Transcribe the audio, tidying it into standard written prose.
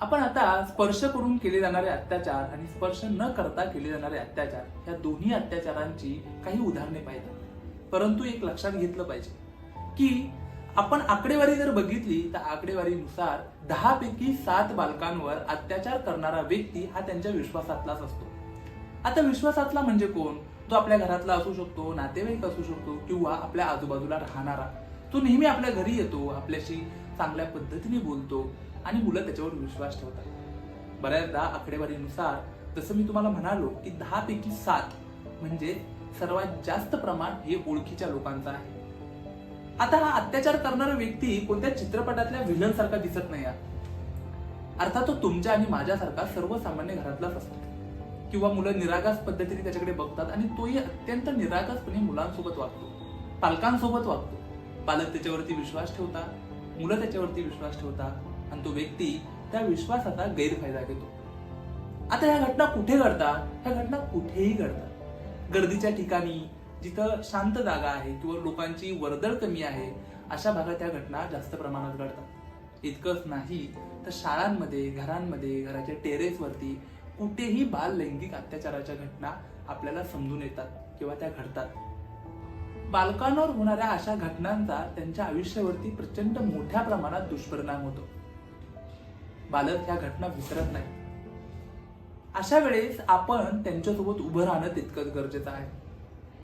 आपण आता स्पर्श करून केले जाणारे अत्याचार आणि स्पर्श न करता केले जाणारे अत्याचार या दोन्ही अत्याचारांची काही उदाहरणे पाहिजे। परंतु एक लक्षात घेतलं पाहिजे की आपण आकडेवारी जर बघितली तर आकडेवारीनुसार 10 पैकी 7 बालकांवर अत्याचार करणारा व्यक्ती हा त्यांच्या विश्वासातलाच असतो। आता विश्वासातला म्हणजे कोण? तो आपल्या घरातला असू शकतो, नातेवाईक असू शकतो किंवा आपल्या आजूबाजूला राहणारा। तो नेहमी आपल्या घरी येतो, आपल्याशी चांगल्या पद्धतीने बोलतो आणि मुलं त्याच्यावर विश्वास ठेवतात। बऱ्याचदा आकडेवारीनुसार जसं मी तुम्हाला म्हणालो की 10 पैकी 7 म्हणजे सर्वात जास्त प्रमाण हे ओळखीच्या लोकांचं आहे। आता हा अत्याचार करणारा व्यक्ती कोणत्या चित्रपटातल्या व्हिलन सारखा दिसत नाही। अर्थात तो तुमच्या आणि माझ्यासारखा सर्वसामान्य घरातलाच असतो किंवा मुलं निरागस पद्धतीने त्याच्याकडे बघतात आणि तोही अत्यंत निरागसपणे मुलांसोबत वागतो, पालकांसोबत वागतो। पालक त्याच्यावरती विश्वास ठेवतात, मुलं त्याच्यावरती विश्वास ठेवतात आणि तो व्यक्ती त्या विश्वासाचा गैरफायदा घेतो। आता ह्या घटना कुठे घडतात? ह्या घटना कुठेही घडतात। गर्दीच्या ठिकाणी, जिथं शांत जागा आहे किंवा लोकांची वर्दळ कमी आहे, अशा भागात ह्या घटना जास्त प्रमाणात घडतात। इतकंच नाही तर शाळांमध्ये, घरांमध्ये, घराच्या टेरेसवरती कुठेही बाल लैंगिक अत्याचाराच्या घटना आपल्याला समजून येतात किंवा त्या घडतात। बालकांवर होणाऱ्या अशा घटनांचा त्यांच्या आयुष्यावरती प्रचंड मोठ्या प्रमाणात दुष्परिणाम होतो। बालक ह्या घटना विसरत नाही। अशा वेळेस आपण त्यांच्यासोबत उभं राहणं तितकंच गरजेचं आहे।